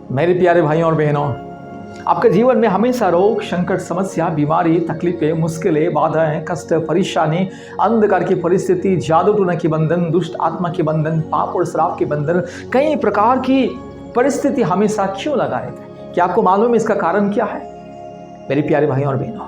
मेरे प्यारे भाइयों और बहनों, आपके जीवन में हमेशा रोग, संकट, समस्या, बीमारी, तकलीफें, मुश्किलें, बाधाएं, कष्ट, परेशानी, अंधकार की परिस्थिति, जादू टोना के बंधन, दुष्ट आत्मा के बंधन, पाप और श्राप के बंधन, कई प्रकार की परिस्थिति हमेशा क्यों लगा रहते हैं? क्या आपको मालूम है इसका कारण क्या है? मेरे प्यारे भाइयों और बहनों,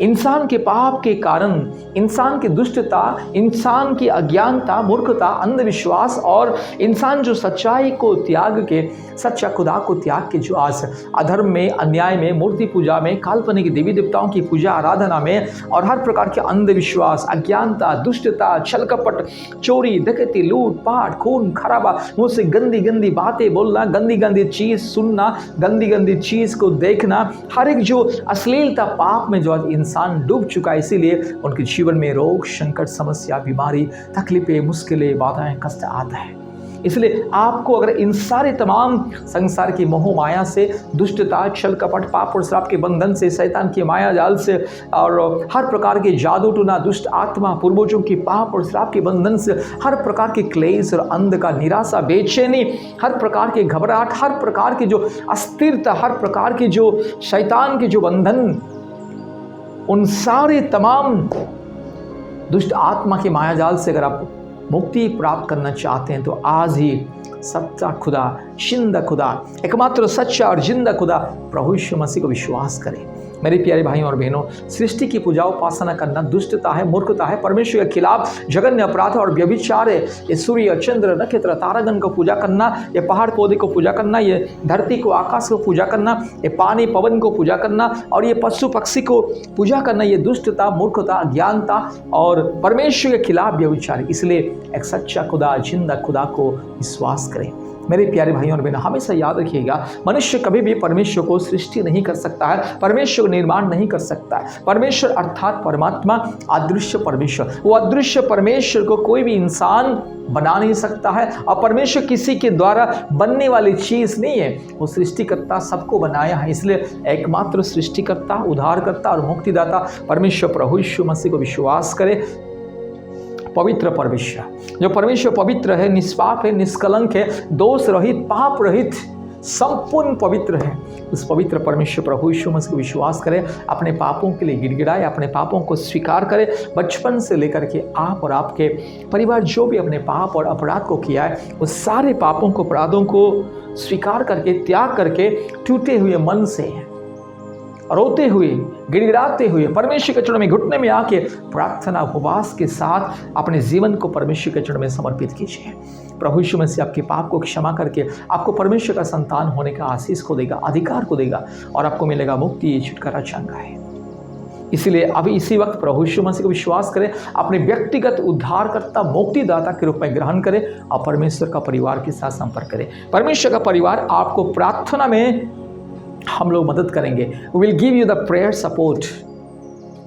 इंसान के पाप के कारण, इंसान की दुष्टता, इंसान की अज्ञानता, मूर्खता, अंधविश्वास और इंसान जो सच्चाई को त्याग के, सच्चा खुदा को त्याग के जो आज अधर्म में, अन्याय में, मूर्ति पूजा में, काल्पनिक देवी देवताओं की पूजा आराधना में और हर प्रकार के अंधविश्वास, अज्ञानता, दुष्टता, छल कपट, चोरी, डकैती, लूट पाट, खून खराबा, मुंह से गंदी गंदी बातें बोलना, गंदी गंदी चीज सुनना, गंदी गंदी चीज को देखना, हर एक जो अश्लीलता पाप में जो आज इंसान डूब चुका है, इसीलिए उनके जीवन में रोग, संकट, समस्या, बीमारी, तकलीफें, मुश्किलें, बाधाएं, कष्ट आता है। इसलिए आपको अगर इन सारे तमाम संसार की मोह माया से, दुष्टता, छल कपट, पाप और श्राप के बंधन से, शैतान की माया जाल से और हर प्रकार के जादू टूना, दुष्ट आत्मा, पूर्वजों की पाप और श्राप के बंधन से, हर प्रकार के क्लेश और अंधकार, निराशा, बेचैनी, हर प्रकार के घबराहट, हर प्रकार की जो अस्थिरता, हर प्रकार की जो शैतान के जो बंधन, उन सारे तमाम दुष्ट आत्मा के माया जाल से अगर आप मुक्ति प्राप्त करना चाहते हैं तो आज ही सच्चा खुदा, जिंदा खुदा, एकमात्र सच्चा और जिंदा खुदा प्रभु यीशु मसीह को विश्वास करें। मेरे प्यारे भाइयों और बहनों, सृष्टि की पूजा उपासना करना दुष्टता है, मूर्खता है, परमेश्वर के खिलाफ जघन्य अपराध और व्यभिचार है। ये सूर्य, चंद्र, नक्षत्र, तारागण को पूजा करना, ये पहाड़ पौधे को पूजा करना, ये धरती को, आकाश को पूजा करना, ये पानी पवन को पूजा करना और ये पशु पक्षी को पूजा करना, ये दुष्टता, मूर्खता, अज्ञानता और परमेश्वर के खिलाफ व्यभिचार। इसलिए एक सच्चा खुदा, जिंदा खुदा को विश्वास करें। मेरे प्यारे भाइयों और बहनों, हमेशा याद रखिएगा, मनुष्य कभी भी परमेश्वर को सृष्टि नहीं कर सकता है, परमेश्वर को निर्माण नहीं कर सकता है। परमेश्वर अर्थात परमात्मा अदृश्य परमेश्वर, वो अदृश्य परमेश्वर को कोई भी इंसान बना नहीं सकता है और परमेश्वर किसी के द्वारा बनने वाली चीज नहीं है। वो सृष्टिकर्ता सबको बनाया है, इसलिए एकमात्र सृष्टिकर्ता, उद्धारकर्ता और मुक्तिदाता परमेश्वर प्रभु यीशु मसीह को विश्वास करे। पवित्र परमेश्वर, जो परमेश्वर पवित्र है, निष्पाप है, निष्कलंक है, दोष रहित, पाप रहित, संपूर्ण पवित्र है, उस पवित्र परमेश्वर प्रभु यीशु मसीह को विश्वास करें। अपने पापों के लिए गिड़गिड़ाए, अपने पापों को स्वीकार करें। बचपन से लेकर के आप और आपके परिवार जो भी अपने पाप और अपराध को किया है, उस सारे पापों को, अपराधों को स्वीकार करके, त्याग करके, टूटे हुए मन से, रोते हुए, गिड़गिड़ाते हुए परमेश्वर के चरणों में घुटने में आके प्रार्थना उपवास के साथ अपने जीवन को परमेश्वर के चरणों में समर्पित कीजिए। प्रभु यीशु मसीह आपके पाप को क्षमा करके आपको परमेश्वर का संतान होने का आशीष को देगा, अधिकार को देगा और आपको मिलेगा मुक्ति, छुटकारा, चंगाई। इसीलिए अभी इसी वक्त प्रभु यीशु मसीह को विश्वास करें, अपने व्यक्तिगत उद्धारकर्ता, मुक्तिदाता के रूप में ग्रहण करें और परमेश्वर का परिवार के साथ संपर्क करें। परमेश्वर का परिवार आपको प्रार्थना में हम लोग मदद करेंगे। We will give you the prayer support।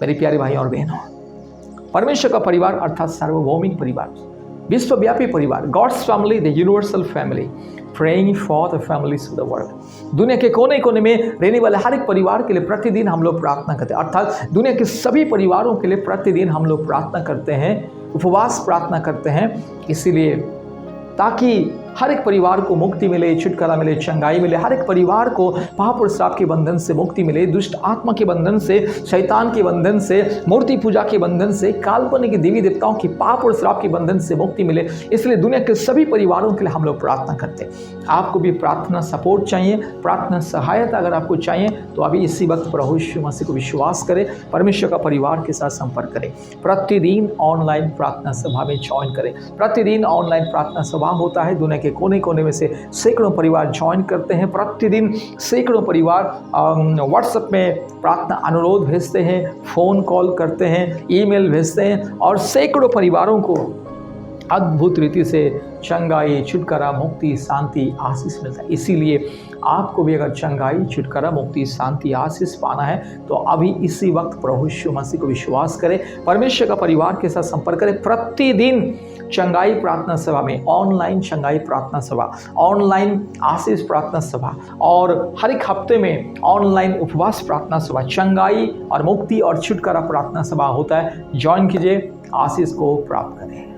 मेरे प्यारे भाइयों और बहनों, परमेश्वर का परिवार अर्थात सार्वभौमिक परिवार, विश्वव्यापी परिवार, God's family, the universal family, praying for the families of the world. दुनिया के कोने कोने में रहने वाले हर एक परिवार के लिए प्रतिदिन हम लोग प्रार्थना करते हैं, अर्थात दुनिया के सभी परिवारों के लिए प्रतिदिन हम लोग प्रार्थना करते हैं, उपवास प्रार्थना करते हैं। इसीलिए ताकि हर एक परिवार को मुक्ति मिले, छुटकारा मिले, चंगाई मिले, हर एक परिवार को पाप और श्राप के बंधन से मुक्ति मिले, दुष्ट आत्मा के बंधन से, शैतान के बंधन से, मूर्ति पूजा के बंधन से, काल्पनिक देवी देवताओं की पाप और श्राप के बंधन से मुक्ति मिले। इसलिए दुनिया के सभी परिवारों के लिए हम लोग प्रार्थना करते हैं। आपको भी प्रार्थना सपोर्ट चाहिए, प्रार्थना सहायता अगर आपको चाहिए तो अभी इसी वक्त प्रभु यीशु मसीह को विश्वास करें, परमेश्वर का परिवार के साथ संपर्क करें। प्रतिदिन ऑनलाइन प्रार्थना सभा में ज्वाइन करें। प्रतिदिन ऑनलाइन प्रार्थना सभा होता है, दुनिया के कोने कोने में से सैकड़ों परिवार ज्वाइन करते हैं। प्रतिदिन सैकड़ों परिवार व्हाट्सएप में प्रार्थना अनुरोध भेजते हैं, फ़ोन कॉल करते हैं, ईमेल भेजते हैं और सैकड़ों परिवारों को अद्भुत रीति से चंगाई, छुटकारा, मुक्ति, शांति, आशीष मिलता है। इसीलिए आपको भी अगर चंगाई, छुटकारा, मुक्ति, शांति, आशीष पाना है तो अभी इसी वक्त प्रभु यीशु मसीह को विश्वास करें, परमेश्वर का परिवार के साथ संपर्क करें। प्रतिदिन चंगाई प्रार्थना सभा में, ऑनलाइन चंगाई प्रार्थना सभा, ऑनलाइन आशीष प्रार्थना सभा और हर एक हफ्ते में ऑनलाइन उपवास प्रार्थना सभा, चंगाई और मुक्ति और छुटकारा प्रार्थना सभा होता है। ज्वाइन कीजिए, आशीष को प्राप्त करें।